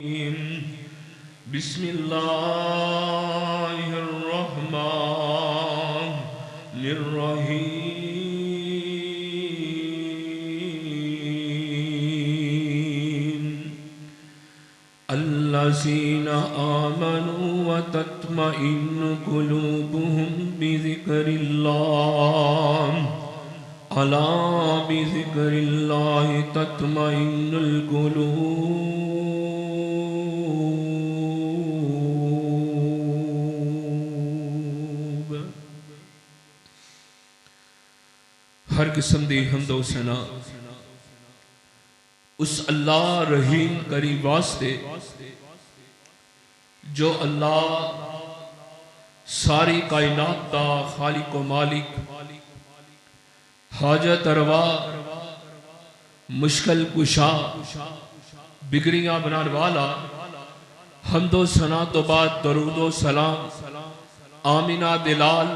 بسم اللہ الرحمن الرحیم الذین آمنوا وتطمئن قلوبهم بذکر اللہ الا بذکر اللہ تطمئن القلوب ہر قسم دی حمد و ثنا اس اللہ رحیم کریم واسطے جو اللہ ساری کائنات دا خالق و مالک حاجت روا مشکل کشا بگڑیاں بنان والا حمد و ثنا تو بعد درود و سلام آمینہ دلال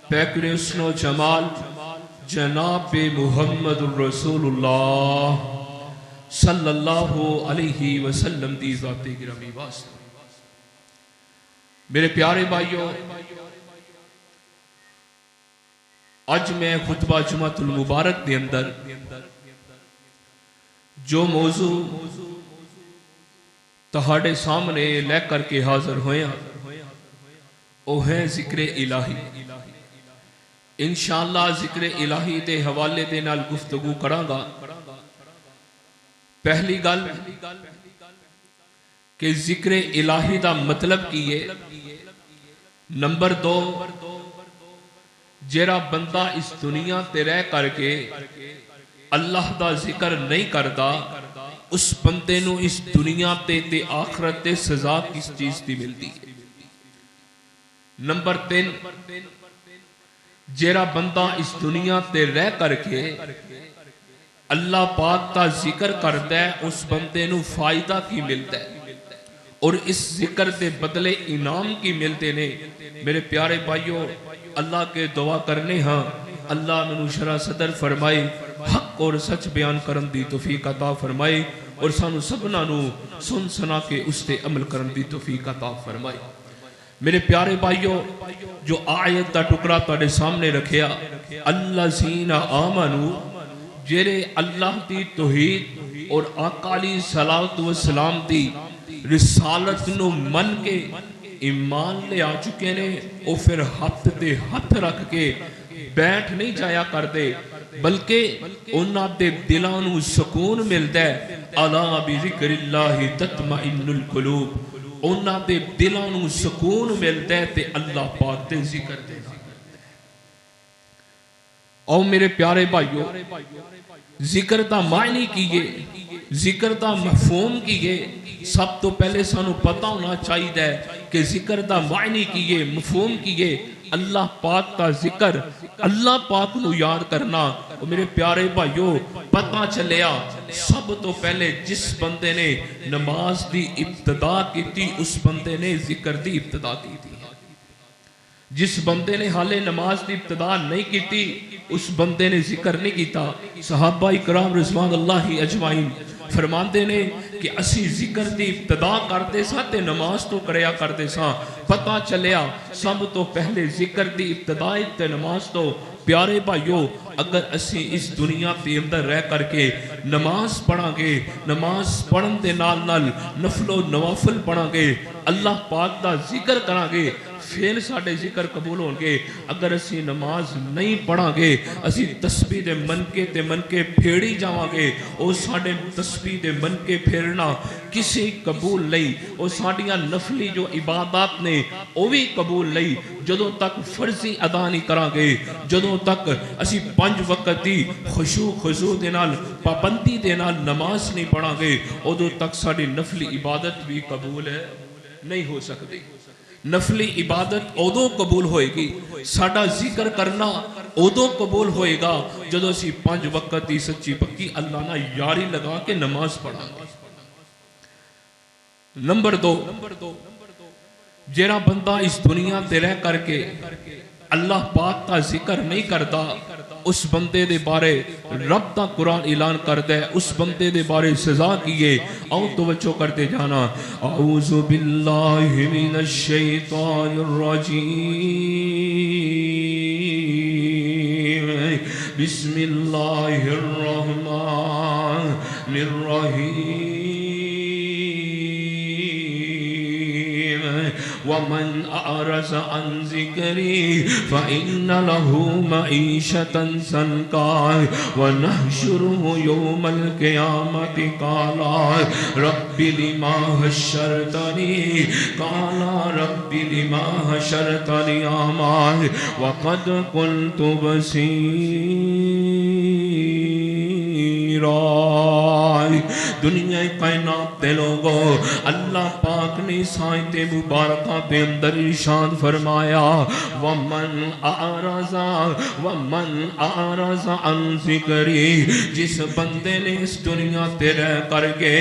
پیکر حسن و جمال جناب محمد الرسول اللہ صلی اللہ علیہ وسلم دی ذات گرامی واسطے میرے پیارے بھائیوں، آج میں خطبہ جمعۃ المبارک دے اندر جو موضوع تہاڑے سامنے لے کر کے حاضر ہوئے وہ ہے ذکر الہی۔ انشاءاللہ ذکر الہی دے حوالے دے نال گفتگو کراں گا۔ پہلی گل کہ ذکر الہی دا مطلب کی ہے۔ نمبر دو، جیڑا بندہ اس دنیا تے رہ کر کے اللہ دا ذکر نہیں کردا اس بندے نو اس دنیا تے آخرت تے سزا کس چیز دی ملتی ہے۔ نمبر تین، جیڑا بندہ اس دنیا تے رہ کر کے اللہ پاک کا ذکر کرتا ہے اس بندے نو فائدہ کی ملتا ہے اور اس ذکر دے بدلے انعام کی ملتے نے۔ میرے پیارے بھائیوں، اللہ کے دعا کرنے ہاں اللہ منو شرح صدر فرمائے، حق اور سچ بیان کرن دی توفیق عطا فرمائے اور سانو سبنا نو سن سنا کے اس تے عمل کرن دی توفیق عطا فرمائے۔ میرے پیارے بھائیوں، جو آیت دا ٹکڑا تاڑے سامنے رکھیا، الذین آمنوا، جیرے اللہ دی توحید اور آقا علیہ السلام دی رسالت نو من کے ایمان لے آ چکے نے، او پھر ہاتھ دے ہاتھ رکھ کے بیٹھ نہیں جایا کر دے بلکہ انہاں دے دلاں نو سکون ملدا ہے۔ الا بذکر اللہ تطمئن القلوب، انہاں دے دلاں نو سکون ملدا ہے تے اللہ پاک دے ذکر دے۔ او میرے پیارے بھائیو، ذکر دا معنی کیے، ذکر دا مفہوم کیے، سب تو پہلے سانو پتہ ہونا چاہیے کہ ذکر دا معنی کیے، مفہوم کیے، اللہ پاک دا ذکر، اللہ پاک نو یاد کرنا۔ اور میرے پیارے بھائیو، پتہ چلیا سب تو پہلے جس بندے نے نماز دی ابتدا کی تھی اس بندے نے ذکر دی ابتدا کی تھی۔ جس بندے نے حالے نماز دی ابتدا نہیں کی تھی اس بندے نے ذکر نہیں کیتا۔ صحابہ اکرام رضوان اللہ اجمعین فرماندے نے کہ اسی ذکر دی ابتدا کرتے ساں تے نماز تو کریا کرتے ساں۔ پتہ چلیا سب تو پہلے ذکر دی ابتدا تے نماز تو۔ پیارے بھائیو، اگر اسی اس دنیا کے اندر رہ کر کے نماز پڑھاں گے، نماز پڑھن دے نال نال نفل و نوافل پڑھاں گے، اللہ پاک دا ذکر کراں گے، پھر ساڑھے ذکر قبول ہوں گے۔ اگر اسی نماز نہیں پڑھاں گے، اسی تسبیح دے منکے پھیڑی جاواں گے، او ساڑھے تسبیح دے منکے پھیرنا کسی قبول نہیں۔ او ساڑھیاں نفلی جو عبادات نے او بھی قبول نہیں جدوں تک فرضی ادا نہیں کراں گے، جدوں تک اسی 5 وقت دی خشوع خضوع دے نال پابندی دے نال نماز نہیں پڑھاں گے، ادوں تک ساڑھی نفلی عبادت بھی قبول ہے نہیں ہو سکتی۔ نفلی عبادت ادو قبول ہوئے گی، ساڑھا ذکر کرنا ادو قبول ہوئے گا جدو اسی 5 وقت دی سچی پکی اللہ نہ یاری لگا کے نماز پڑھاں گے۔ نمبر 2، جیڑا بندہ اس دنیا تے رہ کر کے اللہ پاک کا ذکر نہیں کرتا اس بندے دے بارے رب دا قرآن اعلان کرتا ہے، اس بندے دے بارے سزا کیے. آؤ توجہ کرتے جانا. اعوذ باللہ من الشیطان الرجیم، بسم اللہ الرحمن الرحیم. ومن أعرض عن ذكري فإن له معيشة ضنكا ونحشره يوم القيامة قال رب لما حشرتني قال رب لما حشرتني أعمى وقد كنت بصيرا. دنیا کائنات دے لوگوں، اللہ پاک نے سائت مبارکہ پہ اندر ارشاد فرمایا وَمَنْ أَعْرَضَ عَنْ ذِكْرِي، جس بندے نے اس دنیا تے رہ کر کے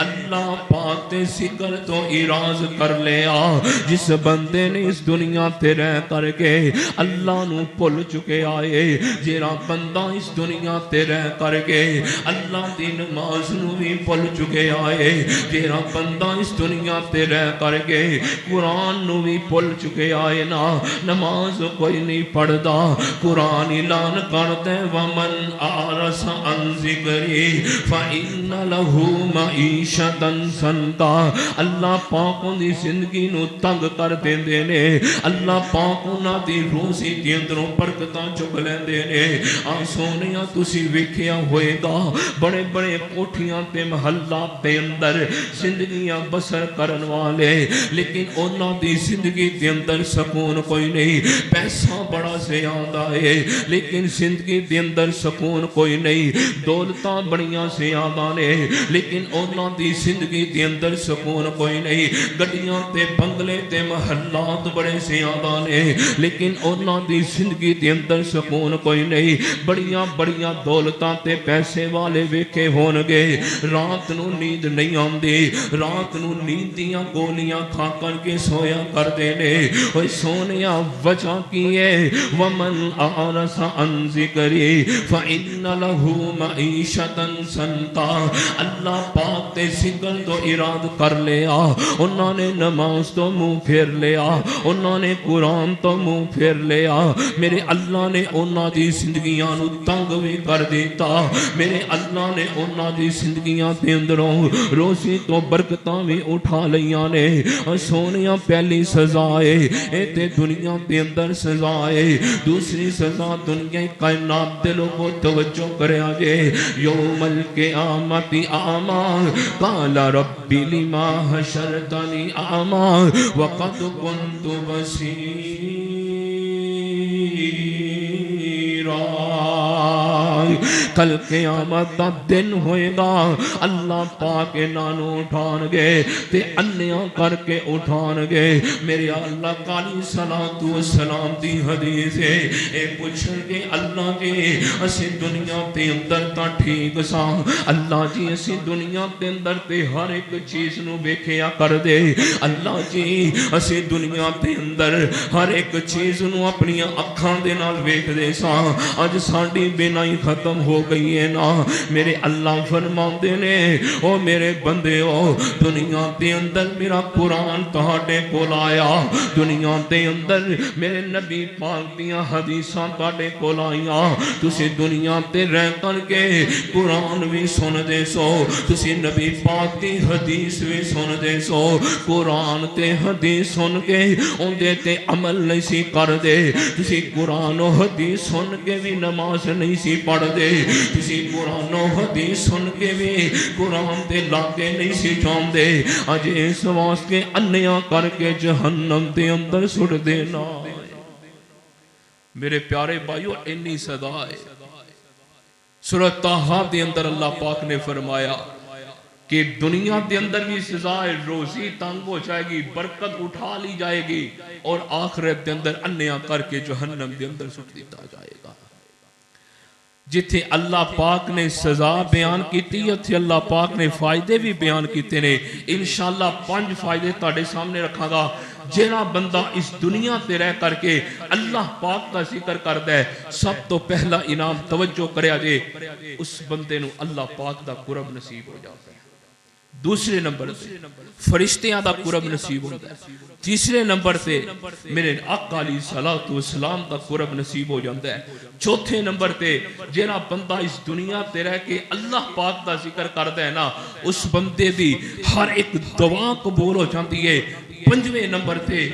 اللہ پاک تے ذکر تو اراز کر لیا، جس بندے نے اس دنیا تے رہ کر کے اللہ نو بھول چکے آئے، جیڑا بندہ اس دنیا تے رہ کر کے اللہ دی نماز نو بھی بھول چکے آئے، جیڑا بندہ اس دنیا تے رہ کر کے قرآن نو بھی بھول چکے آئے نا، نماز کوئی نہیں پڑھدا، قرآن اعلان کرتے وَمَنْ أَعْرَضَ عَنْ ذِكْرِي فَإِنَّ لَهُ مَعِيشَةً ضنكا. اللہ پاک دی زندگی نو تنگ کر دیندے نے، اللہ پاک انہاں دی روزی دے اندروں برکتاں چک لیندے نے. آ سونیاں تسی ویکھیا ہوئے گا بڑے بڑے کوٹھیاں تے محلات دے اندر زندگیاں بسر کرن والے، لیکن انہاں دی زندگی دے اندر سکون کوئی نہیں. پیسہ بڑا زیادہ ہے لیکن زندگی دے اندر سکون کوئی نہیں. دولتاں بڑیاں زیادہ نے لیکن انہاں دی زندگی دے اندر سکون کوئی نہیں. گڈیاں تے بنگلے تے محلات بڑے زیادہ نے لیکن انہاں دی زندگی دے اندر سکون کوئی نہیں. بڑیاں بڑیاں دولتاں تے پیسے والے ویکھے ہون گے، رات نو نیند نہیں آندی، رات نو نیند دیاں گولیاں کھا کر کے سویا کر دینے. اوہ سونیا وجہ کی ہے وَمَنْ أَعْرَضَ عَنْ ذِكْرِي فَإِنَّ لَهُ مَعِيشَةً ضنكا. اللہ پاک تے ذکر تو اراد کر لیا، انہوں نے نماز تو منہ پھیر لیا، انہوں نے قرآن تو منہ پھیر لیا، میرے اللہ نے انہوں دی زندگیاں نو تنگ بھی کر دیتا، میرے اللہ نے انہوں دی زندگیاں دے اندروں روزی تو برکتاں بھی اٹھا لیاں نے. سونیاں پہلی سزائے اے تے دنیا دے اندر سزائے، دوسری سزا دنیا کائنات دے لوگوں توجہ کرے آجے. یوم القیامت اعمی قال رب لما حشرتنی اعمی وقد كنت بصیرا. کل قیامت دا دن ہوئے گا، اللہ پاک نانو اٹھان گے تے انیاں کر کے اٹھان گے. میرے اللہ کالی صلاۃ و سلام دی حدیث ہے، اے پوچھن گے اللہ جی اسی دنیا تے اندر تا ٹھیک سا، اللہ جی اسی دنیا تے اندر تے ہر ایک چیز نو ویکھیا کر دے، اللہ جی اسی دنیا تے اندر ہر ایک چیز نو اپنی اکھاں دے نال ویکھ دے سا، اج ساڈی بینائی ختم ہو گئی ہے نا. میرے اللہ فرماندے نے او میرے بندے او دنیا دے اندر میرا قرآن تہاڈے کول آیا، دنیا دے اندر میرے نبی پاک دیاں حدیثاں تہاڈے کول آئیاں، تسی دنیا تے رہ کر کے قرآن بھی سن دے سو، تسی نبی پاک دی حدیث بھی سن دے سو، قرآن تے حدیث سن کے ان دے تے عمل نہیں سی کر دے، تسی قرآن و حدیث سن کے بھی نماز نہیں سی پڑھ دے، تسی قرآن و حدیث سن کے بھی قرآن تے لاگے نہیں سی جان دے، آج اس واسطے انیاں کر کے جہنم دے اندر سٹ دینا. میرے پیارے بھائیو انی صدا ہے. سورۃ طٰہٰ دے اندر اللہ پاک نے فرمایا کہ دنیا دے اندر بھی سزا ہے، روزی تنگ ہو جائے گی، برکت اٹھا لی جائے گی، اور آخرت دے اندر انیاں کر کے جہنم دے اندر سٹ دیتا جائے گا. جتھے اللہ پاک نے سزا بیان کیتی اتھے اللہ پاک نے فائدے بھی بیان کیتے نے انشاءاللہ 5 فائدے تہاڈے سامنے رکھاں گا جیڑا بندہ اس دنیا تے رہ کر کے اللہ پاک کا ذکر کردا ہے سب تو پہلا انعام توجہ کریا جے اس بندے نو اللہ پاک دا قرب نصیب ہو جاتا ہے دوسرے نمبر تے فرشتیاں دا قرب نصیب ہوتا ہے تیسرے نمبر تے میرے آقا علیہ الصلوۃ والسلام دا قرب نصیب ہو جاتا ہے چوتھے نمبر تے جیڑا بندہ اس دنیا تے رہ کے اللہ پاک دا ذکر کردا ہے نا اس بندے دی ہر ایک دعا قبول ہو جاتی ہے پنجویں نمبر تے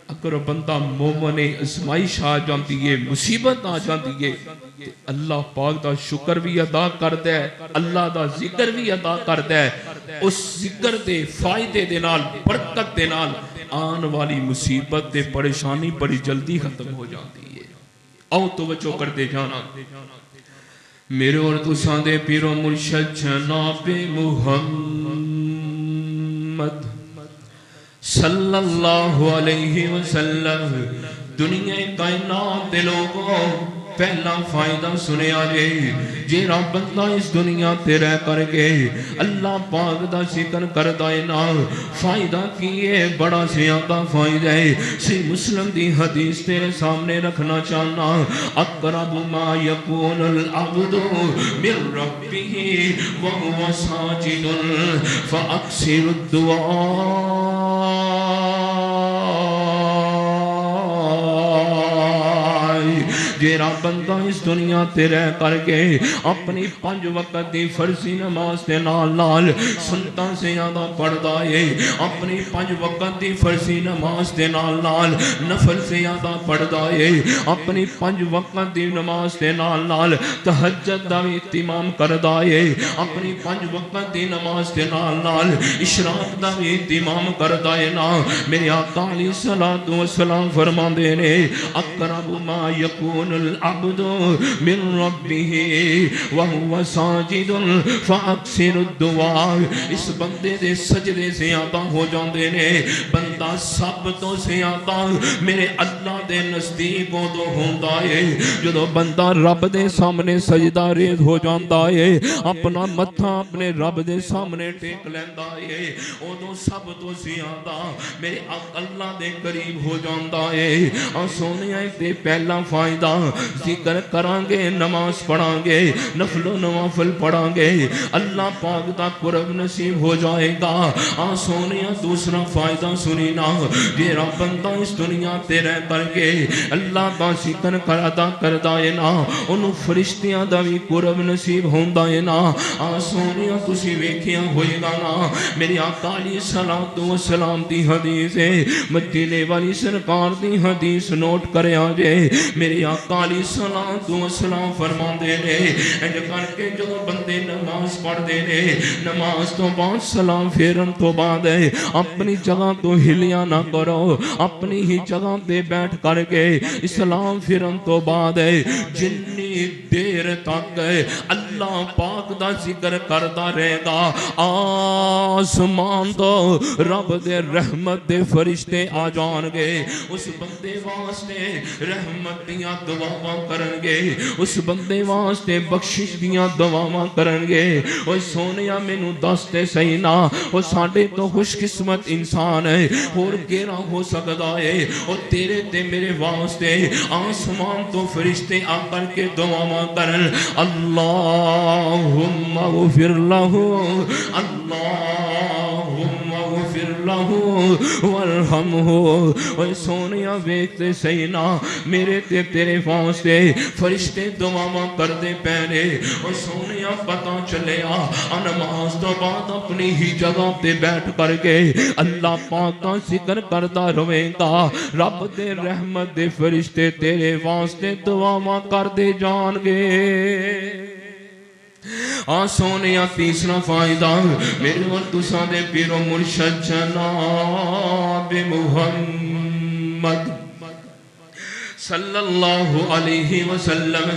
اگر بندہ مومن ازمائش آ جاتی ہے مصیبت آ جاتی ہے اللہ پاک دا شکر بھی ادا کردا ہے اللہ دا ذکر بھی ادا کردا ہے اس ذکر دے فائدے دے نال برکت دے نال آن والی مصیبت تے پریشانی بڑی جلدی ختم ہو جاتی ہے آؤ توجہ کرتے جانا میرے اور تساں دے پیر و مرشد جناب محمد صلی اللہ علیہ وسلم دنیا کائنات دے لوگوں پہلا فائدہ سنے آجے جیڑا بندہ اس دنیا تے رہ کر کے اللہ پاک دا ذکر کردا ہے نا فائدہ کیے بڑا زیادہ فائدہ ہے سی مسلم دی حدیث تیرے سامنے رکھنا چاہنا اقرب ما یکون العبد من ربہ وہو ساجد فاکثر الدعاء جیڑا بندہ اس دنیا تے رہ کر کے اپنی 5 وقت دی فرضی نماز دے نال نال سنتاں سے زیادہ پڑھدا ہے اپنی 5 وقت دی فرضی نماز دے نال نال نفل سے زیادہ پڑھدا ہے اپنی 5 وقت دی نماز دے نال نال تہجد دا اہتمام کردا ہے اپنی 5 وقت دی نماز دے نال نال اشراق دا اہتمام کردا ہے نا میرے آقا علیہ الصلوۃ والسلام فرماندے نے اقرب ما یکون العبد من ربه وهو ساجد فاکثر الدعاء اس بندے دے سجدے زیادہ ہو جاندے نے بندہ سب تو زیادہ میرے اللہ دے نزدیک اودوں ہوندا ہے جدوں بندہ رب دے سامنے سجدہ ریز ہو جاندا ہے اپنا متھا اپنے رب دے سامنے ٹیک لیندا ہے اودوں سب تو زیادہ میرے اللہ دے قریب ہو جاندا ہے اور سونیا تے پہلا فائدہ ذکر کرانگے نماز پڑھانگے نفل و نوافل پڑھانگے اللہ پاک دا قرب نصیب ہو جائے گا سونیا دوسرا فائدہ سنینا جیڑا بندہ اس دنیا تے رہ کر کے اللہ دا ذکر کردا کردا ہے نا انہوں فرشتیاں دا بھی قرب نصیب ہوندا ہے نا سونیا تسی ویکھیا ہوئے گا نا میری آقا علیہ الصلوۃ والسلام دی حدیث ہے مدینے والی سرکار دی حدیث نوٹ کرے آجے میری آقا علیہ الصلوۃ والسلام فرماندے نے انج کر کے جو بندے نماز پڑھ دے نے نماز تو بعد سلام پھیرن تو بعد اپنی جگہ تو ہلیا نہ کرو اپنی ہی جگہ تے بیٹھ کر کے اسلام پھیرن تو بعد جنی دیر تک اللہ پاک دا ذکر کردا رہے گا آسمان تو رب دے رحمت دے فرشتے آ جان گے اس بندے واسطے رحمت دیاں دعاواں کرن گے اس بندے واسطے بخشش دیاں دعاواں کرن گے اوے سونیا مینوں دس تے صحیح نا او ساڈے تو خوش قسمت انسان ہے اور کیڑا ہو سکدا ہے او تیرے تے میرے واسطے آسمان تو فرشتے آ کر کے دعاواں کرن اللہم اغفر لہ اللہم اغفر لہ وارحمہ اوے سونیا ویکھتے صحیح نا میرے تے تیرے واسطے فرشتے دعاواں کردے پینے اور سونیا پتہ چلیا نماز تو بعد اپنی ہی جگہ تے بیٹھ کر کے اللہ پاک کا ذکر کرتا رہے گا رب دے رحمت دے فرشتے تیرے واسطے دعاواں کردے جان گے سونیا تیسرا فائدہ میرے اور تساں دے پیر و مرشد جناب محمد صلی اللہ علیہ وسلم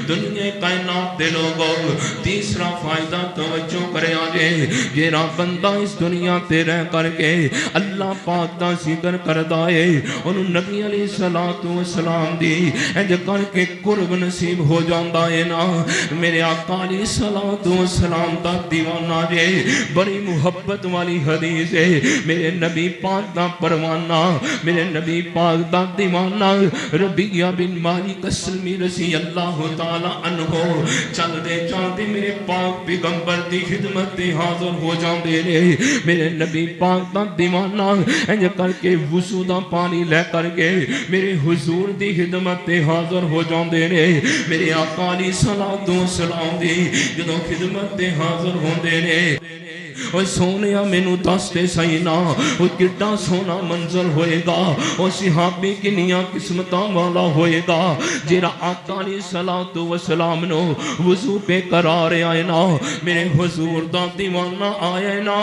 دنیا کائنات دے لوگوں تیسرا فائدہ توجہ کرے آجے جیرا بندہ اس دنیا تے رہ کر کے اللہ پاک دا ذکر کردہ ہے انہوں نبی علیہ السلام دی انج کر کے قرب نصیب ہو جاندہ ہے نا میرے آقا علیہ السلام دا دیوانہ جے بڑی محبت والی حدیث ہے میرے نبی پاک دا پروانہ میرے نبی پاک دا دیوانہ ربیہ بن مالک اسلمی رضی اللہ تعالیٰ عنہ چل دے میرے پاک پیغمبر دی خدمت دی حاضر ہو جان دے رہے میرے نبی پاک دا دیوانہ انج کر کے وضو دا پانی لے کر کے میرے حضور دی خدمت دی حاضر ہو جان دے رہے میرے آقا علیہ السلام دی جدو خدمت دی حاضر ہو دے رہے اور سونیا مینو دستے سینا وہ کتنا سونا منظر ہوئے گا اور صحابی کنیاں قسمتاں والا ہوئے گا جیرا آقا علیہ السلام نو وضو پہ قرار آئے نا میرے حضور دا دیوانہ آئے نا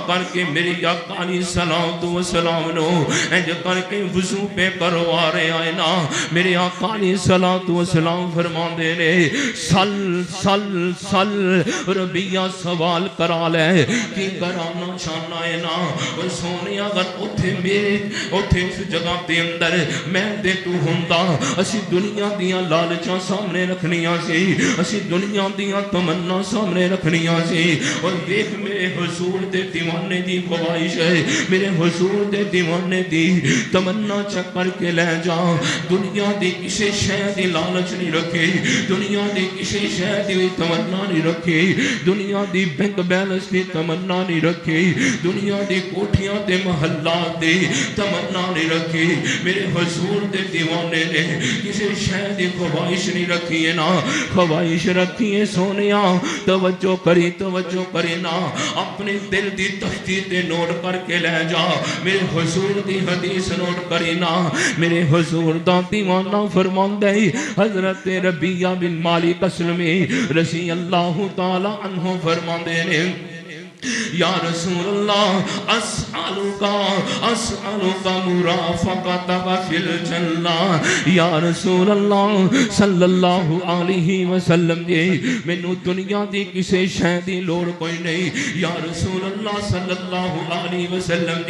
کر کے میری آقا علیہ السلام نو انج کر کے وضو پہ قرار آئے نا میرے آقا علیہ السلام فرمان دے رہے سل ربیہ سوال کرا لے کی کرانا چاہنا ہے نا اور سونے اگر اتھے اس جگہ دے اندر میں دے تو ہوندا اسی دنیا دیاں لالچاں سامنے رکھنیاں سی اسی دنیا دیاں تمنا سامنے رکھنیاں سی اور دیکھ میرے حضور دے دیوانے دی خواہش ہے میرے حضور دے دیوانے دی تمنا چکر کے لے جا دنیا دی کسی شے دی لالچ نہیں رکھی دنیا دی کسی شے دی تمنا نہیں رکھی دنیا دی بینک بیلنس دی تمنا نہیں رکھی دنیا دی کوٹھیاں دے محلات دی تمنا نہیں رکھی میرے حضور دے دیوانے نے کسی شے دی خواہش نہیں رکھی ہے نا خواہش رکھی ہے سونیا توجہ کری نا اپنے دل دی تختی تے نوٹ کر کے لے جا میرے حضور دی حدیث نوٹ کری نا میرے حضور دا دیوانہ فرمان دے حضرت ربیہ بن مالک اسلمی رضی اللہ تعالی عنہ فرمان دے نے یا رسول اللہ اسألوکا مرافقتک فی الجنہ یا رسول اللہ صلی اللہ علیہ وسلم میں نو دنیا دی کسے شے دی لوڑ کوئی نہیں یا رسول اللہ صلی اللہ علیہ وسلم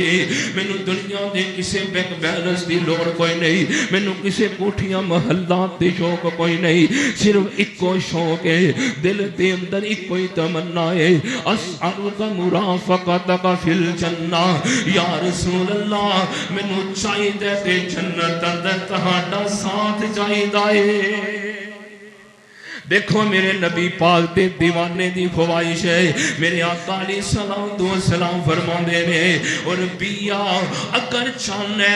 میں نو دنیا دی کسے بینک بیلنس دی لوڑ کوئی نہیں میں نو کسے کوٹھیاں محلات دی شوق کوئی نہیں صرف ایک کو شوق ہے دل دے اندر ایک کوئی تمنا ہے اسألوکا مرافقتک فی الجنہ یا رسول اللہ میں نو چاہی دے تے جنت اندر تہاڈا ساتھ چاہی دائے دیکھو میرے نبی پاک دے دیوانے دی خواہش ہے میرے آقا علیہ السلام فرمان دے رہے اور ربیہ اگر چاہنے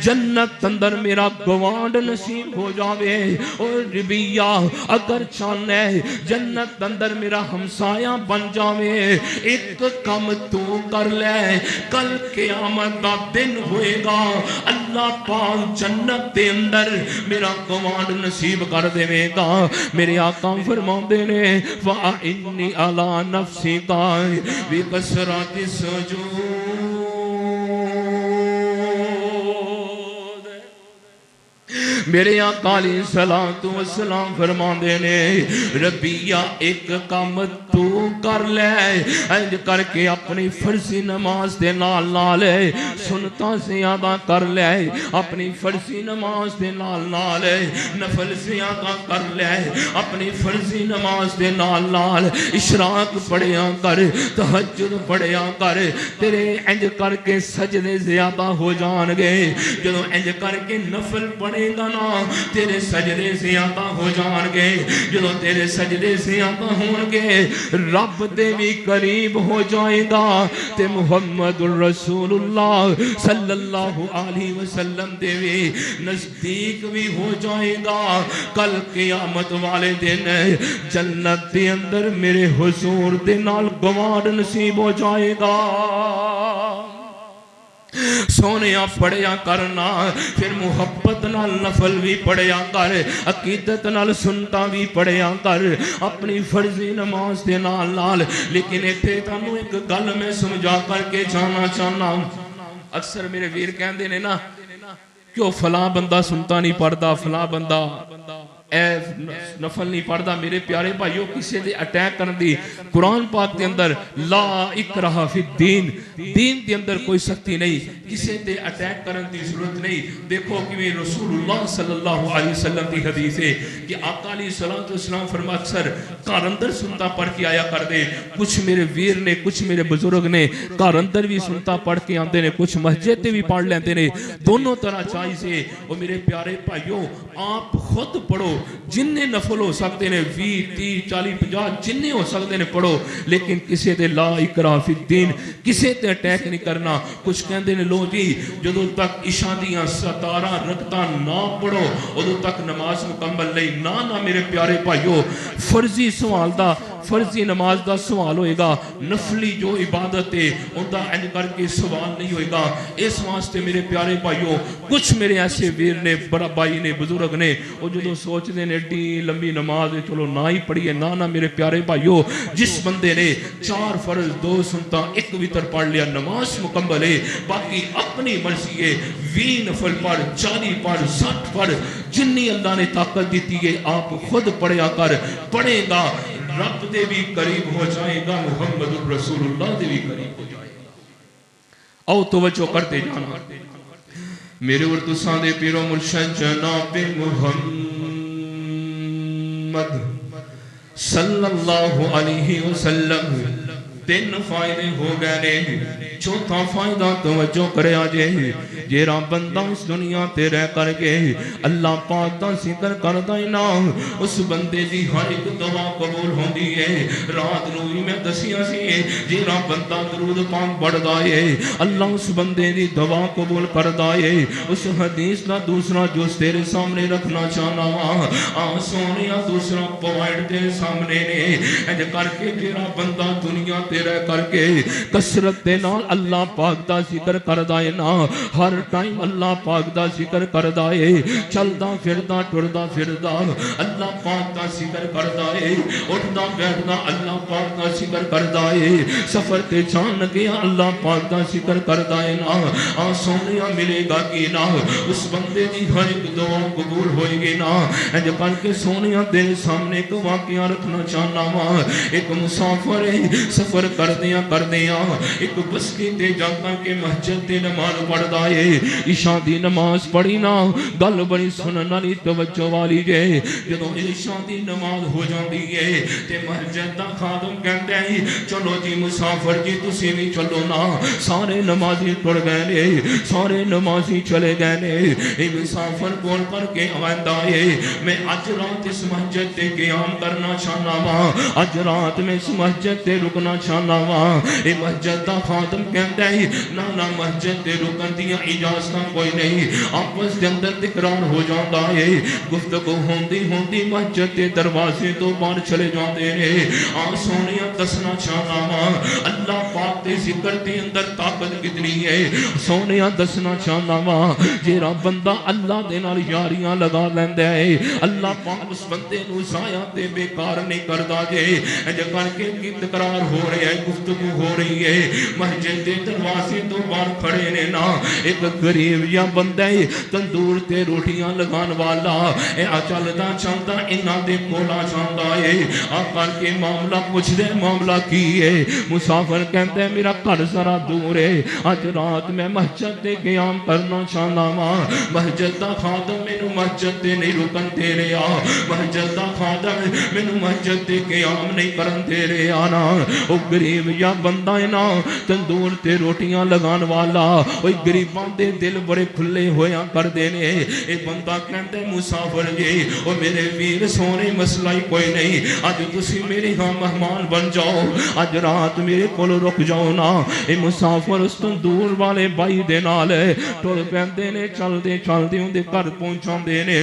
جنت اندر میرا گوانڈ نصیب ہو جاوے اور ربیہ اگر چاہنے جنت اندر میرا ہمسایہ بن جاوے ایک کم تو کر لے کل قیامت دا دن ہوئے گا اللہ پاک جنت دے اندر میرا گوانڈ نصیب کر دے گا میرے آقا فرمان دینے وَإِنِّي عَلَى نَفْسِي قَائِ بِقَسْرَةِ السُّجُودِ میرے آقا علیہ السلام فرمان دینے ربیہ ایک کام تو کر لے انج کر کے اپنی فرضی نماز دے نال نالے سنتا زیادہ کر لے اپنی فرضی نماز دے نال نالے نفل زیادہ کر لے اپنی فرضی نماز دے نال نال اشراق پڑھیا کر تہجد پڑھیا کر تیرے انج کر کے سجدے زیادہ ہو جان گے جدو انج کر کے نفل پڑھے گا نا تیرے سجدے زیادہ ہو جان گے جدو تیرے سجدے زیادہ ہون گے رب دے بھی قریب ہو جائے گا تے محمد الرسول اللہ صلی اللہ علیہ وسلم دے بھی نزدیک بھی ہو جائے گا کل قیامت والے دن جنت دے اندر میرے حضور دے نال گوانڈ نصیب ہو جائے گا سونیا پڑھیا کرنا پھر محبت نال نفل بھی پڑھیا کر عقیدت نال سنتا بھی پڑھیا کر اپنی فرضی نماز دے نال نال لیکن ایتھے تانوں ایک گل میں سمجھا کر کے جانا چاہنا اکثر میرے ویر کہندے نے نا کیوں فلاں بندہ سنتا نہیں پڑھتا، فلاں بندہ اے نفل نہیں پڑھتا. میرے پیارے بھائیو کسے دے اٹیک کرن دی قرآن پاک دے اندر لا اکراہ فی الدین، دین دے اندر کوئی سختی نہیں، کسے دے اٹیک کرن دی ضرورت نہیں. دیکھو کہ رسول اللہ صلی اللہ علیہ وسلم دی حدیث ہے کہ آقا علیہ السلام فرما اکثر گھر اندر سنتا پڑھ کے آیا کر دے. کچھ میرے ویر نے، کچھ میرے بزرگ نے گھر اندر بھی سنتا پڑھ کے آندے نے، کچھ مسجد تے بھی پڑھ لیندے نے، دونوں طرح چاہیے ہے. اور میرے پیارے بھائیو آپ خود پڑھو، جننے نفل ہو سکتے نے 20 30 40 50 جننے ہو سکتے نے پڑھو، لیکن کسے تے لا اکراہ فی الدین، کسے تے اٹیک نہیں کرنا. کچھ کہندے نے لو جی جدوں تک عشاء دیاں 17 رکعتاں نہ پڑھو ادوں تک نماز مکمل نہیں. نہ میرے پیارے بھائیو، فرضی سوال دا، فرضی نماز دا سوال ہوئے گا، نفلی جو عبادت ہے ان دا انج کر کے سوال نہیں ہوئے گا. اس واسطے میرے پیارے بھائیو کچھ میرے ایسے ویر نے، بڑا بھائی نے، بزرگ نے، وہ جدو سوچ دے نے ڈی لمبی نماز ہے چلو نہ ہی پڑھیے. نہ میرے پیارے بھائیو، جس بندے نے 4 فرض 2 سنتا 1 وتر پڑھ لیا نماز مکمل ہے. باقی اپنی مرضی ہے 20 نفل پڑھ، 40 پڑھ، 60 پڑھ، جنی اللہ نے طاقت دیتی ہے آپ خود پڑھیا کر. پڑھے گا رب دے بھی قریب ہو جائے گا، محمد رسول اللہ دے بھی قریب ہو جائے گا. او توجہ کرتے جانا میرے ورتساں دے پیرو مرشد جناب محمد صلی اللہ علیہ وسلم. 3 فائدے ہو گئے نے. چوتھا فائدہ توجہ کرے آجے، جیرا بندہ اس دنیا تے رہ کر کے اللہ پاک دا ذکر کردہ نا، اس بندے دی ہر ایک دعا قبول ہوندی ہے. رات نوی میں دسیا سی جیرا بندہ درود پاک پڑھدا ہے اللہ اس بندے دی دعا قبول کردہ ہے. اس حدیث دا دوسرا جو تیرے سامنے رکھنا چاہنا وا سونیا دوسرا پوائنٹ تیرے سامنے نے. انج کر کے جیرا بندہ دنیا تے رہ کر کے کسرت دے نال اللہ پاک دا ذکر کردہ ہے نا، ہر ٹائم اللہ پاک دا ذکر کردہ ہے، چلدا پھردا ٹردا پھردا اللہ پاک دا ذکر کردہ ہے، اٹھدا بیٹھدا اللہ پاک دا ذکر کردہ ہے، سفر تے جان گیا اللہ پاک دا ذکر کردہ ہے نا. سونیا ملے گا کی نا، اس بندے دی ہر ایک دعا قبول ہوئے گی نا. انج کر کے سونیا دل سامنے ایک واقعہ رکھنا چاہنا وا. ایک مسافر سفر کردیاں ایک بسکی تے جا کر کے مسجد تے نماز پڑھدا ہے. عشاء دی نماز پڑھی نا، گل بڑی سنن والی توجہ والی جے. جدوں عشاء دی نماز ہو جاندی ہے تے مسجد دا خادم کہندا ہے چلو جی مسافر جی تسی بھی چلو نا. سارے نمازی ٹر گئے نے، سارے نمازی چلے گئے نے. اے مسافر بول کر کے آندا ہے میں اج رات اس مسجد تے قیام کرنا چاہنا وا، اج رات میں اس مسجد تے رکنا چاہنا وا. اے مسجد دا خادم کہندا ہے نا مسجد تے رکن دیاں اجازتاں کوئی نہیں. آپس دے اندر تکرار ہو جاندا ہے، گفتگو ہوندی مسجد تے دروازے تو باہر چلے جاندے نے. سونیا دسنا چاہنا وا اللہ پاک دے ذکر دے اندر طاقت کتنی ہے. سونیا دسنا چاہنا وا جیڑا بندہ اللہ دے نال یاریاں لگا لیندا ہے اللہ پاک اس بندے نو ضائع تے بیکار نہیں کردا جے. انج کر کے کی تکرار ہو رہی ہے، گفتگو ہو رہی ہے، مسجد دے دروازے تو باہر کھڑے نے نا. ایک غریب یا بندہ ہے تندور تے روٹیاں لگان والا اے چلدا چلدا انہاں دے کولا جاندا ہے. کر کے معاملہ پوچھ دے معاملہ کی ہے. مسافر کہتے ہیں میرا گھر ذرا دور ہے، اج رات میں مسجد تے قیام کرنا چاہنا وا. مسجد دا خادم مینوں مسجد تے نہیں رکن دے رہا، مسجد دا خادم مینوں مسجد تے قیام نہیں کرن دے رہا نا. او غریب یا بندہ ہے نا تندور تے روٹیاں لگان والا، او غریباں دے دل بڑے کھلے ہویا کر دینے. اے بندہ کہتے مسافر جی او میرے ویر سونے مسئلہ ہی کوئی نہیں، اج تسی میرے ہاں مہمان بن جاؤ، اج رات میرے کول رک جاؤ نا. اے مسافر اس تندور والے بھائی دے نال ٹر پیندے نے، چلدے چلدے اون دے گھر پہنچاندے نے.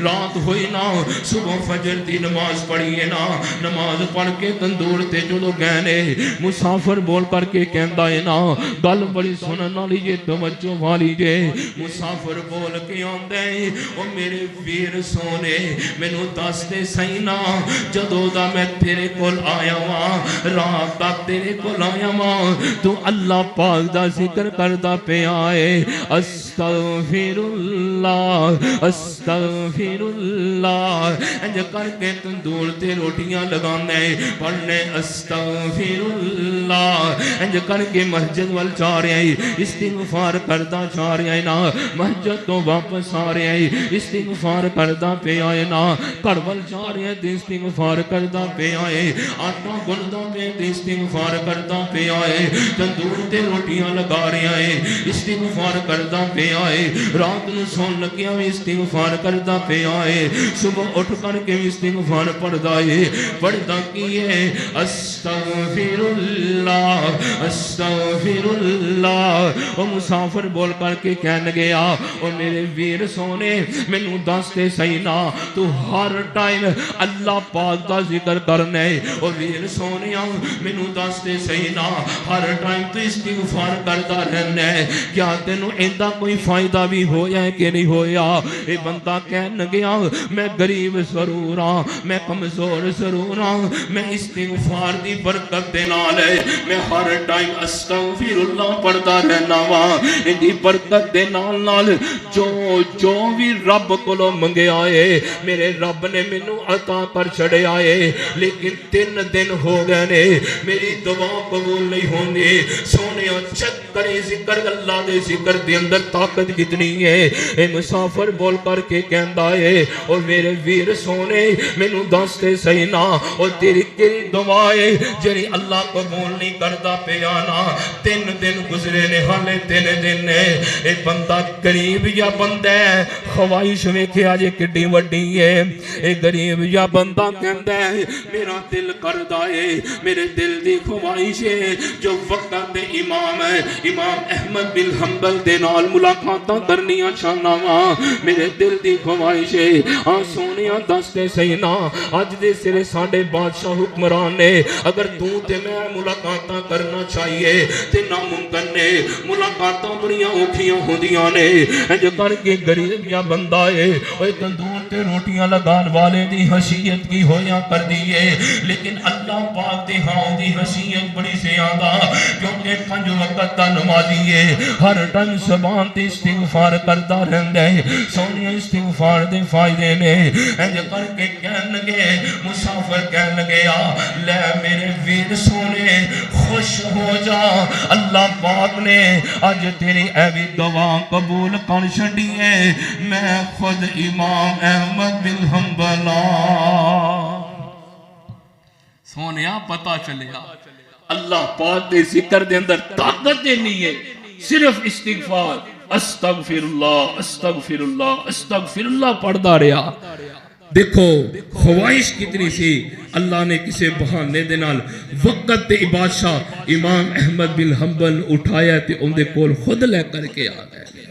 رات ہوئی نا، صبح فجر دی نماز پڑھیے نا. نماز پڑھ کے تندور تے جو لوگ گئے نے مسافر بول کر کے کے کہندا ہے نا گل بڑی سنن والی جے توجہ والی جے مسافر بول کے آندا ہے او میرے ویر سونے مینوں دس دے سہی نا جدوں دا میں تیرے کول آیا واں رات دا تیرے کول آیا واں تو اللہ پاک دا ذکر کردا پیا ہے استغفر اللہ استغفر اللہ انج کر کے تندور تے روٹیاں لگانا ہے پڑھنے استغفر اللہ انج کر کے مسجد وال جا رہے ہیں استغفار کردا جا رہے ہیں نا مسجد تو واپس آ رہے ہیں استغفار کردا پہ آئے نا گھر وال جا رہے ہیں استغفار کردا پہ آئے آٹا گندا پہ استغفار کردا پہ آئے تندور تے روٹیاں لگا رہے ہیں استغفار کردا پہ آئے رات نو سون لگیا بھی استغفار کردا پہ آئے صبح اٹھ کر کے استغفار پڑھدا ہے پڑھدا کی ہے استغفر اللہ استغفر اللہ او مسافر بول کر کے کہنے گیا او میرے ویر سونے مینوں دس تے سہی نا تو ہر ٹائم اللہ پاک دا ذکر کرنا ہے او ویر سونیا مینوں دس تے سہی نا ہر ٹائم تو استغفار کردا رہنا ہے کیا تینوں ایندا کوئی فائدہ بھی ہویا ہے کہ نہیں ہویا اے بندہ کہنے گیا میں غریب ضرور ہاں میں کمزور ضرور ہاں میں استغفار دی برکت دے نال ہے میں ہر ٹائم استغفر اللہ پڑھدا رہنا وا ان دی برکت دے نال جو بھی رب کولوں منگیا ہے میرے رب نے مینوں عطا کر چھڑیا ہے لیکن 3 دن ہو گئے نے میری دعا قبول نہیں ہوندی سونیا چیک کرے ذکر اللہ دے ذکر دے اندر طاقت کتنی ہے اے مسافر بول کر کے کہندا ہے اور میرے ویر سونے مینوں دس تے سہی نا اور تیری کیڑی دعا ہے جڑی اللہ قبول نہیں کردا پیا نا 3 دن گزرے نے حالے 3 دن نے اے بندہ غریب یا بندہ ہے خواہش ویکھیا جے کڈی وڈی ہے اے غریب یا بندہ کہندا ہے میرا دل کردا ہے میرے دل دی خواہش ہے جو وقت دے امام ہے امام احمد بن حنبل دے نال ملاقاتاں کرنیاں چاہنا وا میرے دل دی خواہش ہے ہاں سونیا دس تے سہی نا اج دے سرے ساڈے بادشاہ حکمران نے اگر تو تے میں ملاقاتاں کرنا چاہیے تے ناممکن نے ملاقاتاں بڑیاں اوکھیاں ہوندیاں نے انج کر کے غریب یا بندہ ہے اوے تندور تے روٹیاں لگان والے دی حیثیت کی ہویا کر دی ہے لیکن اللہ پاک دے ہاں دی حیثیت بڑی زیادہ کیونکہ 5 وقت دا نمازی ہے ہر ٹائم زبان تے استغفار کردا رہندا ہے سونیا استغفار دے فائدے نے انج کر کے کہن گے مسافر کہن گیا لے میرے ویر سونے خوش ہو جا اللہ پاک نے اج تیری ایوی دعا قبول کر چھڈی ہے میں خود امام احمد بن حنبل سونیا پتہ چلیا اللہ پاک دے ذکر دے اندر طاقت نہیں ہے صرف استغفار استغفر اللہ استغفر اللہ پڑھدا رہا دیکھو خواہش کتنی سی اللہ نے کسے بہانے دے نال وقت تے بادشاہ امام احمد بن حنبل اٹھایا تے ان دے کول خود لے کر کے آ گئے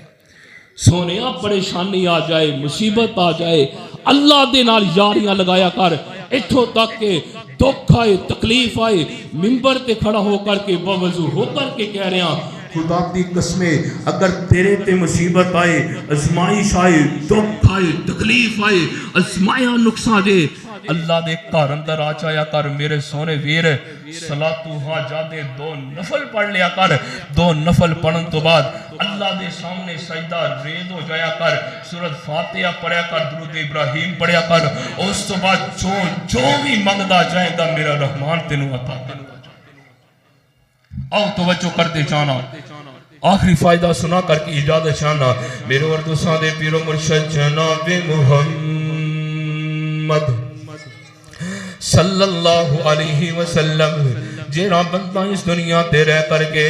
سونیا پریشانی آ جائے مصیبت آ جائے اللہ دے نال یاریاں لگایا کر اتھوں تک کہ دکھ آئے تکلیف آئے منبر تے کھڑا ہو کر کے بوضو ہو کر کے کہہ رہے ہیں خدا دی قسمیں اگر تیرے تے مصیبت آئے ازمائش آئے دکھ آئے تکلیف آئے ازمایا نقصان دے اللہ دے گھر اندر آ جایا کر میرے سونے ویر صلاتو حاجات دے 2 نفل پڑھ لیا کر 2 نفل پڑھن تو بعد اللہ دے سامنے سجدہ ریز ہو جایا کر سورۃ فاتحہ پڑھیا کر درود ابراہیم پڑھیا کر اس تو بعد جو بھی منگدا جائے گا میرا رحمان تینوں عطا کرے گا آؤ توجہ کرتے جانا آخری فائدہ سنا کر کی اجازت چاہنا میرے اردو سادے پیر و مرشد جناب محمد صلی اللہ علیہ وسلم جیڑا بندہ اس دنیا تے رہ کر کے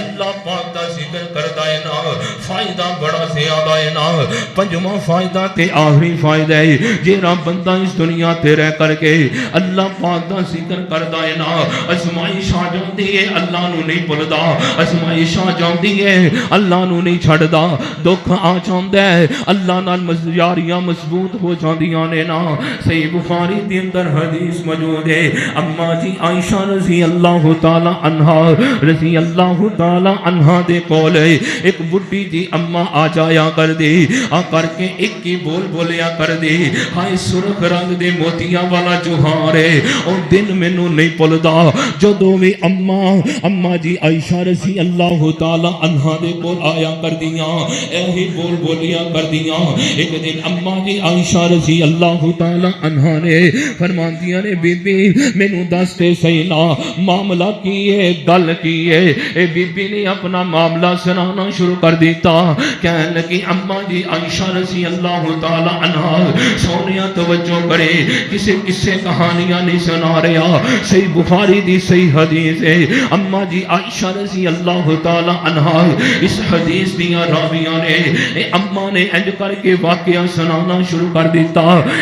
اللہ پاک دا ذکر کردا ہے نا فائدہ بڑا زیادہ ہے نا پنجواں فائدہ تے آخری فائدہ ہے جیڑا بندہ اس دنیا تے رہ کر کے اللہ پاک دا ذکر کردا ہے نا ازمائش آ جاندی ہے اللہ نو نہیں بھلدا ازمائش آ جاندی ہے اللہ نو نہیں چھڑدا دکھ آ جاندا ہے اللہ نال یاریاں مضبوط ہو جاندیاں نے نا صحیح بخاری دے اندر حدیث موجود ہے اما جی عائشہ رضی اللہ تعالی عنہا رضی اللہ تعالی عنہا دے کول ایک بڈھی جی اما آ جایا کر دی آ کر کے ایک کی بول بولیا کر دی ہائے سرخ رنگ دے موتیاں والا جوہار ہے او دن مینوں نہیں بھلدا جدوں بھی اما جی عائشہ رضی اللہ تعالی عنہا دے کول آیا کر دیاں ایہی بول بولیا کر دیاں ایک دن اما جی عائشہ رضی اللہ تعالی عنہا نے فرماندیاں نے بی بی مینوں دس تے صحیح نا معاملہ کی ہے گل کی ہے اے بی بی نے اپنا معاملہ سنانا شروع کر دیتا کہنے لگی اما جی عائشہ رضی اللہ تعالی عنہا سونیا توجہ کرے کسے کسے کہانیاں نہیں سنا رہا صحیح بخاری دی صحیح حدیث ہے اما جی عائشہ رضی اللہ تعالی عنہا اس حدیث دیا راویاں نے اما نے انج کر کے واقعہ سنانا شروع کر دیتا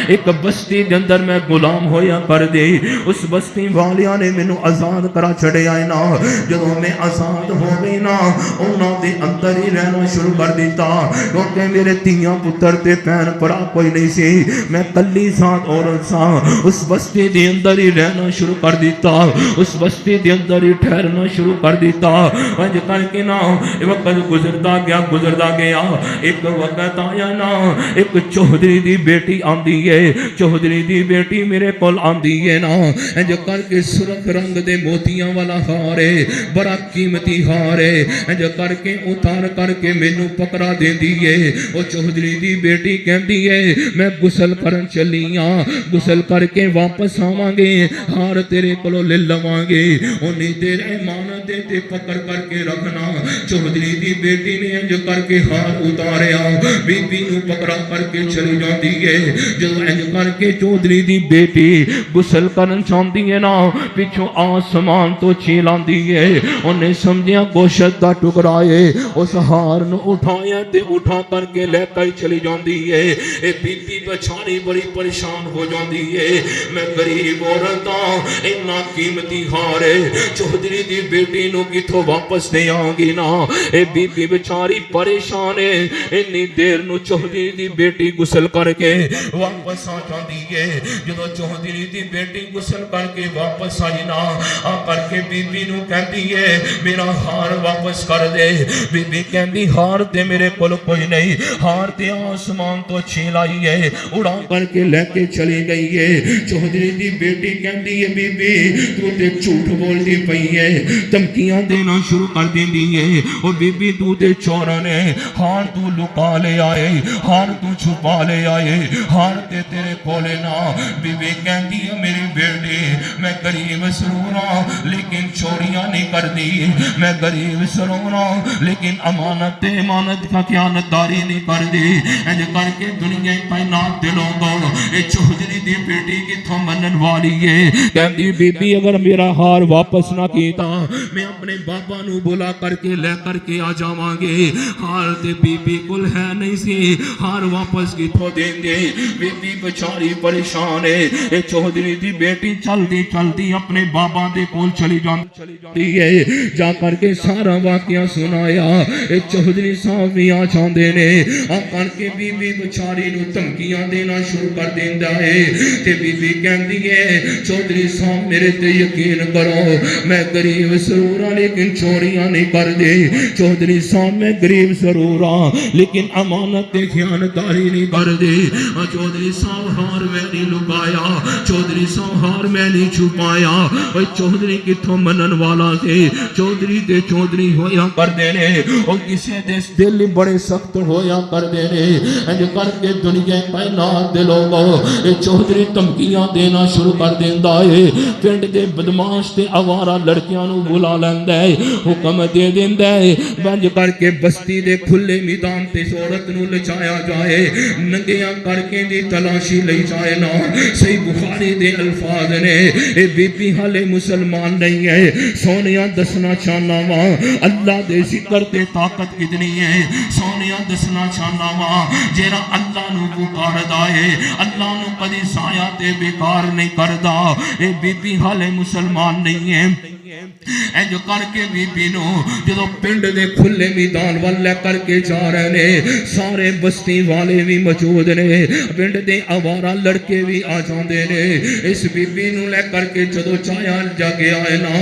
ایک بستی دے اندر میں غلام ہویا کر دے اس بستی والیاں نے مینوں آزاد کرا چھڑیا ہے نا جدوں میں آزاد ہو گئی نا انہاں دے اندر ہی رہنا شروع کر دیتا کیونکہ میرے تیاں پتر تے بہن بھرا کوئی نہیں سی میں کلی ساتھ عورت سا اس بستی دے اندر ہی رہنا شروع کر دیتا اس بستی دے اندر ہی ٹھہرنا شروع کر دیتا انج کر کے نا وقت گزردا گیا ایک وقت آیا نا ایک چوہدری دی بیٹی آندی ہے چوہدری دی بیٹی میرے کول آندی ہے نا انج کر کے سرخ رنگ دے موتیاں والا ہار ہے بڑا قیمتی ہار ہے انج کر کے اتار کر کے مینوں پکڑا دیندی ہے او چوہدری دی بیٹی کہندی ہے میں غسل کرن چلی ہاں غسل کر کے واپس آواں گے ہار تیرے کولوں لے لواں گے اونی دیر امانت دے تے پکڑ کر کے رکھنا چوہدری دی بیٹی نے انج کر کے ہار اتاریا بی بی نو پکڑا کر کے چلی جاندی ہے جدوں انج کر کے چوہدری دی بیٹی غسل کرن چاہندی ہے نا پیچھوں آسمان تو چھیل آندی ہے انہیں سمجھیا گوشت دا ٹکڑا ہے اس ہار نو اٹھایا تے اٹھا کر کے لے کر چلی جاندی ہے اے بی بی بچاری بڑی پریشان ہو جاندی ہے میں غریب عورت ہاں اتنا قیمتی ہار ہے چوہدری دی بیٹی نو کتھوں واپس نہیں آؤں گی نا اے بی بی بچاری پریشان ہے اتنی دیر نو چوہدری دی بیٹی غسل کر کے واپس آ جاندی ہے جدوں چوہدری دی بیٹی غسل کر کے واپس آئی نا آ کر کے بی بی نو کہندی ہے میرا ہار واپس کر دے بی بی کہندی ہار تے میرے کول کوئی نہیں ہار تے آسمان تو چھیل آئی ہے اڑا کر کے لے کے چلی گئی ہے چوہدری دی بیٹی کہندی ہے بی بی تو تے جھوٹ بول دی پئی ہے دھمکیاں دینا شروع کر دیندی ہے او بی بی تو تے چوراں نے ہار تو لکا لے آئے ہار تو چھپا لے آئے ہار تے تیرے کولے نا بی بی کہندی ہے میری بیٹی میں غریب سروراں لیکن چوریاں نہیں کر دی میں غریب سروراں لیکن امانت کا خیانتداری نہیں کر دی انج کر کے دنیا کائنات دے لوگوں اے چوہدری دی بیٹی کتھوں منن والی ہے کہندی بی بی اگر میرا ہار واپس نہ کیتا میں اپنے بابا نو بلا کر کے لے کر کے آ جاواں گے ہار تے بی بی کول ہے نہیں سی ہار واپس کتھوں دیں گے بی بی بچاری پریشان ہے اے چوہدری دی بیٹی چلدی چلدی اپنے بابا دے کول چلی جاندی ہے جا کر کے سارا واقعہ سنایا اے چوہدری صاحب بھی آ جاندے نے آ کر کے بی بی بچاری نو دھمکیاں دینا شروع کر دیندا ہے تے بی بی کہندی ہے چوہدری صاحب میرے تے یقین کرو میں غریب ضرور ہاں لیکن چوریاں نہیں کر دے چوہدری صاحب میں غریب ضرور ہاں لیکن امانت تے خیانتداری نہیں کر دے چوہدری صاحب ہار میں نہیں لکایا چوہدری صاحب ہار میں نہیں چھپایا اوے چوہدری کتھوں منن والا سے چوہدری تے چوہدری ہویا کر دینے اور کسے دے دل بڑے سخت ہویا کر دینے انج کر کے دنیا کائنات دے لوگوں اے چوہدری دھمکیاں دینا شروع کر دیندا ہے پنڈ دے بدماش تے آوارہ لڑکیاں نو بلا لیندا ہے حکم دے دیندا ہے بنج کر کے بستی دے کھلے میدان تے عورت نو لچایا جائے ننگیاں کر کے دی تلاشی لئی جائے نا صحیح بخاری دے الفاظ نے اے بی بی حالے مسلمان نہیں ہے سونیاں دسنا چاہنا وا اللہ دے ذکر تے طاقت کتنی ہے سونیا دسنا چاہنا وا جیڑا اللہ نو پکاردا ہے اللہ نو کدی ضائع تے بیکار نہیں کردا اے بی بی حالے مسلمان نہیں ہے اے جو کر کے بی بی نو جدو پنڈ دے کھلے میدان والے کر کے جا رہے نے سارے بستی والے بھی موجود نے پنڈ دے آوارہ لڑکے بھی آ جاندے نے اس بی بی نو لے کر کے جدو چایا جاگے آئے نا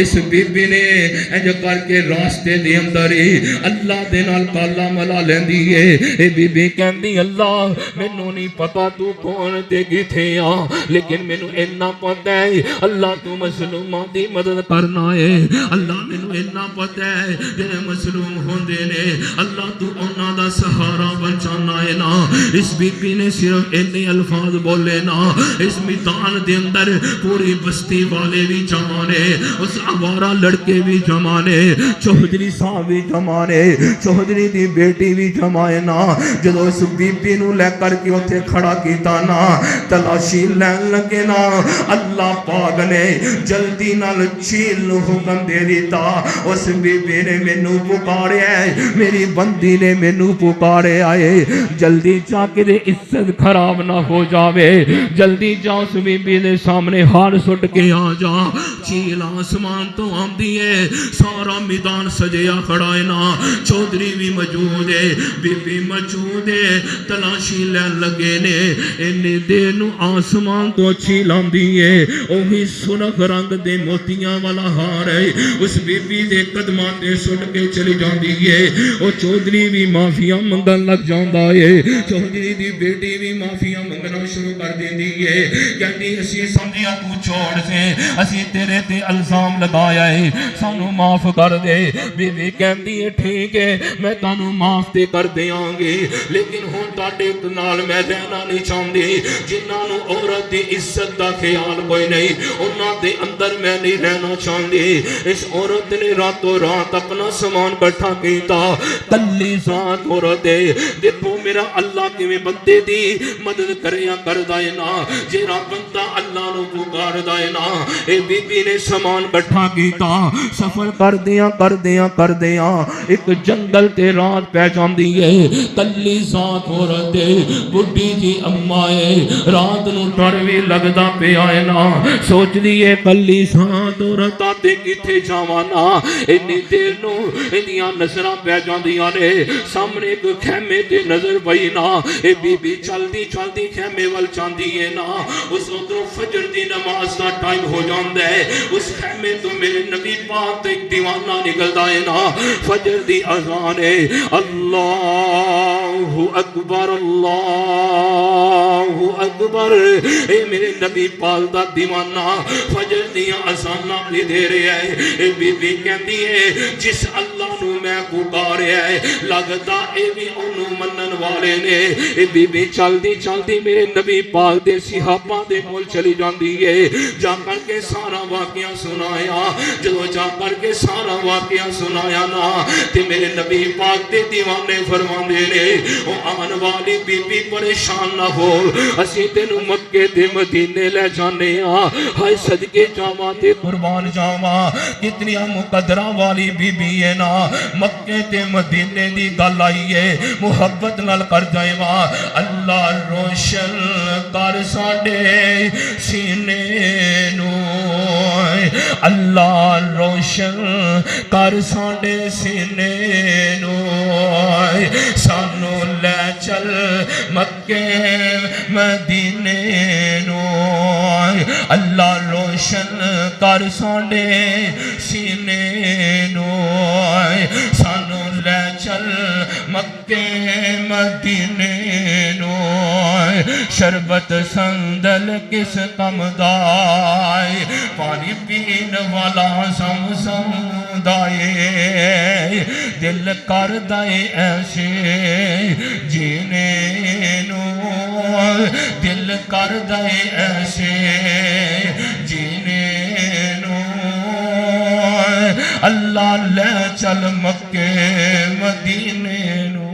اس بی بی نے اے جو کر کے راستے دے اندر ہی اللہ دے نال کالا ملا لیندی ہے اے بی بی کہندی اللہ مینوں نہیں پتا تو کون تے کیتھے آ لیکن مینوں اتنا پتہ ہے اللہ تو مظلوماں دی مدد کرنا ہے اللہ مینوں اتنا پتہ ہے جڑے مظلوم ہوندے نے اللہ تو انہاں دا سہارا بن جانا ہے نا اس بی بی نے صرف اتنے الفاظ بولے نا اس میدان دے اندر پوری بستی والے بھی جمع نے اس آوارہ لڑکے بھی جمع نے چوہدری صاحب بھی جمع نے چوہدری دی بیٹی بھی جمع ہے نا جدو اس بی بی نو لے کر کے اوتھے کھڑا کیتا نا تلاشی لین لگے نا اللہ پاک نے جلدی نال چیل نو حکم دے دیتا اس بی بی نے مینوں پکارے میری بندی نے مینوں پکارے آئے جلدی جا کے دے عزت خراب نہ ہو جاوے جلدی جا اس بی بی دے سامنے ہار سٹ کے آ جا چیل آسمان تو آمدی ہے سارا میدان سجیا کھڑا ہے نا چودھری بھی موجود ہے بی بی موجود ہے تلاشی لین لگے نے انہیں دیر نو آسمان تو چیل آمدی ہے اوہی سنخ رنگ دے موتیاں والا ہار ہے اس بی بی دے قدماں تے سٹ کے چلی جاندی ہے او چودھری بھی معافیاں منگن لگ جاندا ہے چودھری دی بیٹی بھی معافیاں منگنا شروع کر دیندی ہے کہندی اسی سمجھیا تو چھوڑ سے اسی تیرے تے الزام لگایا ہے سانو معاف کر دے بی بی کہندی ہے ٹھیک ہے میں تانوں معاف تے کر دیاں گی لیکن ہن تاڈے نال میں رہنا نہیں چاہندی جنہاں نو عورت دی عزت دا خیال کوئی نہیں انہاں دے اندر میں نہیں رہنا چاہندی اس عورت نے راتوں رات اپنا سامان کٹھا کیتا کلی ذات عورت ہے دیکھو میرا اللہ کے میں بندے دی مدد کریا کر دائے نا جیرا بندہ اللہ نو پکار دائے نا اے بی بی نے سامان کٹھا کیتا سفر کر دیا ایک جنگل تے رات پہ جاندی ہے کلی ذات عورت ہے بڈھی جی اماں ہے رات نو ڈر بھی لگدا پہ آئے نا سوچ دیئے کلی ذات عورت آتے کتھے جاوانا انی دیر نو انیاں نظرہ پہ جاندیاں نے سامنے ایک خیمے تے نظر پئی نا اے بی بی چلدی خیمے وال چاندی ہے نا اس ادھروں فجر دی نماز دا ٹائم ہو جاندا ہے اس خیمے تو میرے نبی پاک تے ایک دیوانہ نکلدا ہے نا فجر دی اذان ہے اللہ اکبر اے میرے نبی پاک دا دیوانہ فجر دی اذاناں بھی دے رہے ہیں اے بی بی کہندی ہے جس اللہ نو میں پکاریا ہے لگدا اے بھی انہوں منن والے نے اے بی بی چلدی میرے نبی پاک دے صحابہ دے کول چلی جاندی ہے جا کر کے سارا واقعہ سنایا جدو جا کر کے سارا واقعہ سنایا نا تے میرے نبی پاک دے دیوانے فرماندے نے او آن والی بی بی پریشان نہ ہو اسی تینوں مکے تے مدینے لے جانے ہائے صدقے جاواں تے قربان جاواں کتنی مقدرہ والی بی بی ہے نا مکے تے مدینے دی گل آئی ہے محبت نال کر جائے وا اللہ روشن کر ساڈے سینے نو اللہ روشن کر ساڈے سینے نو سانو لے چل مکے مدینے نو اللہ روشن کر ساڈے سینے نو سانو لے چل مکے مدینے نو شربت سندل کس کم دائے پانی پین والا زمزم دائے دل کر دائے ایسے جینے نو دل کر دائے ایسے جینے نو اللہ لے چل مکے مدینے نو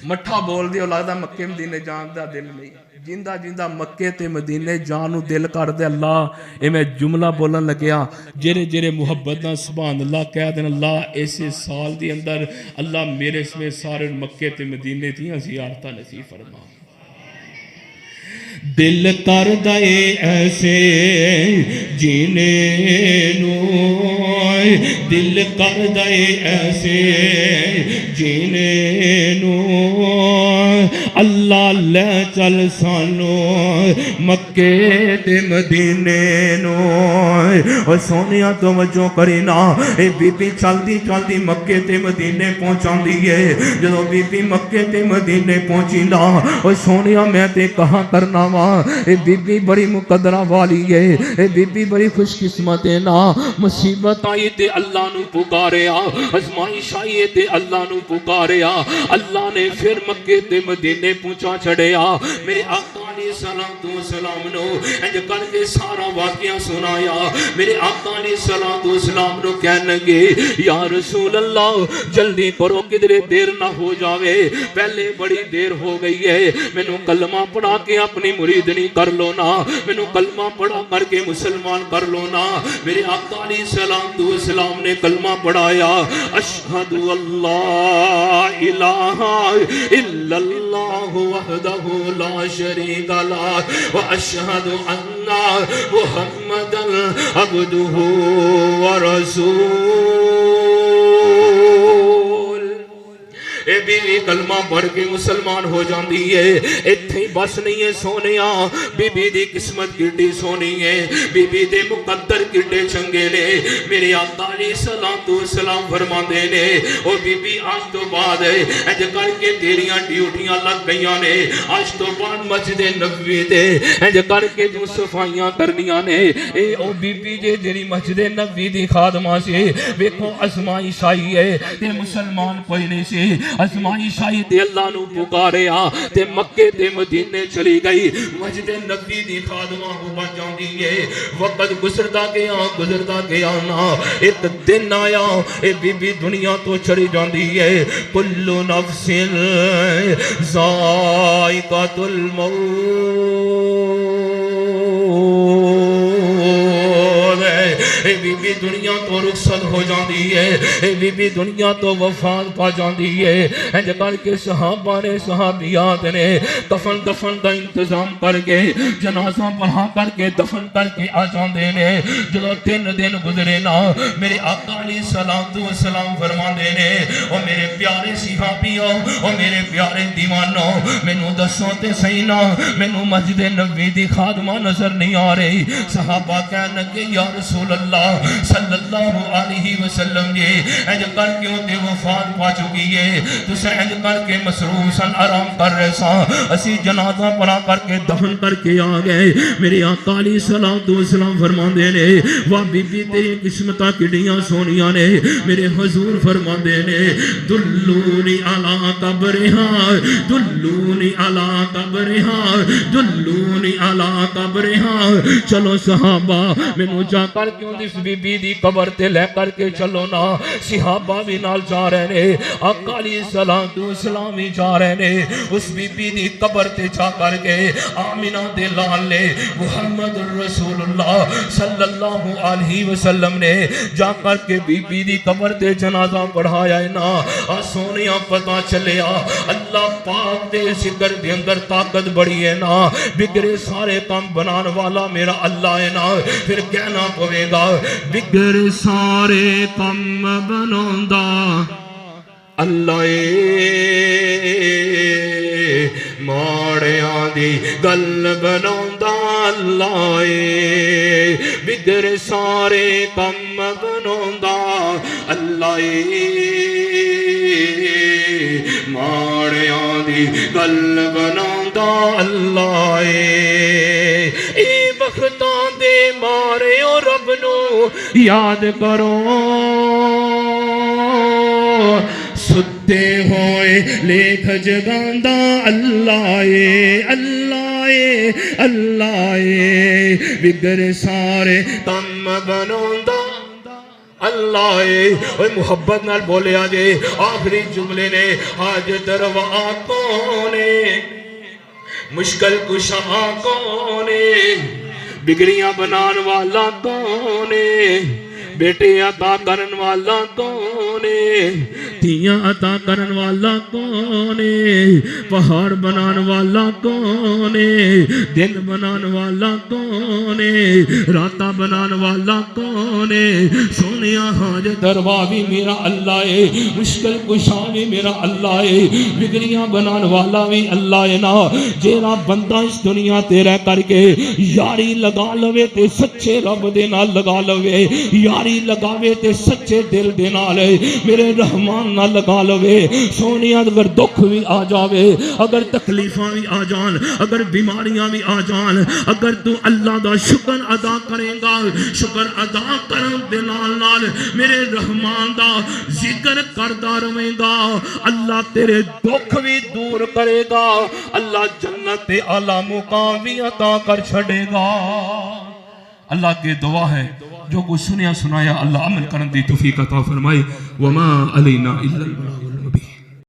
مٹھا بول دیو لگدا مکے مدینے جان دا دل نہیں جیندہ جیندہ مکے تے مدینے جانو دل کر دے اللہ اے میں جملہ بولن لگیا جرے جرے محبت نہ سبحان اللہ کہہ دیں اللہ ایسے سال دی اندر اللہ میرے سمیں سارے مکے تے مدینے تھی زیارتہ نصیب فرما دل کر دے ایسے جینے نو دل کر دے ایسے جینے نو اللہ لے چل سانو مکے تے مدینے نو اور سونیا توجہ کرینا اے بی بی چل دی مکے تے مدینے پہنچان دیئے جدو بی بی مکے تے مدینے پہنچی نا اور سونیا میں تے کہاں کرنا اے بی بی بڑی مقدرہ والی ہے اے بی بی بڑی خوش قسمت ہے نا مصیبت آئی تے اللہ نو پکاریا ازمائش آئی تے اللہ نو پکاریا اللہ نے پھر مکے تے مدینے پہنچا چھڑیا میرے آقا علیہ السلام نو انج کر کے سارا واقعہ سنایا میرے آقا علیہ السلام نو کہنے گے یا رسول اللہ جلدی کرو کدھرے دیر نہ ہو جاوے پہلے بڑی دیر ہو گئی ہے میں نو کلمہ پڑھا کے اپنی مریدنی کر لو نا میں نو کلمہ پڑھا کر کے مسلمان کر لو نا میرے آقا علیہ السلام نے کلمہ پڑھایا اشہد اللہ الہ الا اللہ وحدہ لا شریک له واشهد ان محمدا عبده ورسول اے بیوی کلمہ پڑھ کے مسلمان ہو جاندی ہے اتھے بس نہیں ہے سونیا بی بی دی قسمت کیڑی سونی ہے بی بی دے مقدر کیڑے چنگے نے میرے آقا علیہ السلام فرماندے نے او بی بی آج تو بعد ہے اج کر کے تیریاں ڈیوٹیاں لگ گئیاں نے آج تو بعد مسجد نبوی دے اج کر کے جو صفائیاں کرنیاں نے اے او بی بی جڑی مسجد نبوی دی خادمہ سے ویکھو ازمائش آئی ہے تے مسلمان کوئی نہیں سی ازمائش آئی تے اللہ نو پکاریا تے مکے تے مدینے چلی گئی مسجد نبوی دی خادمہ ہو بن جاندی ہے وقت گزرتا گیا نا ایک دن آیا اے بی بی دنیا تو چڑی جاندی ہے کل نفس ذائقۃ الموت اے بی بی دنیا تو رخصت ہو جاندی ہے اے بی بی دنیا تو وفات پا جاندی ہے انج کر کے صحابہ نے صحابیات نے دفن دا انتظام کر کے جنازہ پڑھا کر کے دفن کر کے آ جاندے نے جدو 3 دن گزرے نا میرے آقا علیہ السلام فرماندے نے او میرے پیارے صحابیوں او میرے پیارے دیوانوں مینوں دسو تے صحیح نا مینوں مسجد نبوی دی خادمہ نظر نہیں آ رہی صحابہ کہنے لگے یا رسول اللہ صلی اللہ علیہ وسلم یہ انج کر کے تے وفات پا چکی ہے تسے انج کر کے مسروسن آرام کر رہے سا اسی جنازہ پڑھا کر کے دفن کر کے آ گئے میرے آقا علیہ السلام فرماندے نے واہ بی بی تیری قسمتاں کڈیاں سونیاں نے میرے حضور فرماندے نے دلونی علی قبرہا دلونی علی قبرہا دلونی علی قبرہا چلو صحابہ مینوں جا کر کیوں اس بی بی دی قبر تے لے کر کے چلو نا صحابہ بھی نال جا رہے نے آقا علیہ السلام بھی جا رہے نے اس بی بی دی قبر تے جا کر کے آمینہ دے لال نے محمد رسول اللہ صلی اللہ علیہ وسلم نے جا کر کے بی بی دی قبر تے جنازہ پڑھایا ہے نا سونیاں پتہ چلیا اللہ پاک دے ذکر دے اندر طاقت بڑی ہے نا بگڑے سارے کام بنان والا میرا اللہ ہے نا پھر کہنا پوے گا بگڑے سارے کام بناندا اللہ ماڑیاں دی گل بناوندا اللہ بگڑے سارے کام بناوندا اللہ ماڑیاں دی گل بناوندا اللہ اے بختاں دے مارے او رب نو یاد کرو ستے ہوئے لیکھ جگاندہ اللہ اللہ بگر سارے کم بناندہ اللہ اے محبت نال بولے آجے آخری جملے نے حاجت روا کونے مشکل کشا کونے بگڑیاں بنان والا کونے بیٹے عطا کرن والا کونے دھیاں عطا کرن والا کونے پہاڑ بنان والا کونے دن بنان والا کونے راتاں بنان والا کونے سونیا حاجت روا بھی میرا اللہ ہے مشکل کشا بھی میرا اللہ ہے بگڑیاں بنان والا بھی اللہ ہے نا جیڑا بندہ اس دنیا تے رہ کر کے یاری لگا لوے تے سچے رب دے نال لگا لوے یاری لگاوے تے سچے دل دے نال میرے رحمان نہ لگا لوے سونیا اگر دکھ بھی آ جاوے اگر تکلیفاں بھی آ جان اگر بیماریاں بھی آ جان اگر تو اللہ دا شکر ادا کرے گا شکر ادا کرن دے نال نال میرے رحمان دا ذکر کردا رہے گا اللہ تیرے دکھ بھی دور کرے گا اللہ جنت اعلی مقام بھی عطا کر چھڑے گا اللہ کی دعا ہے جو کچھ سنیا سنایا اللہ عمل کرن دی توفیق عطا فرمائے وما علینا الا البلاغ المبین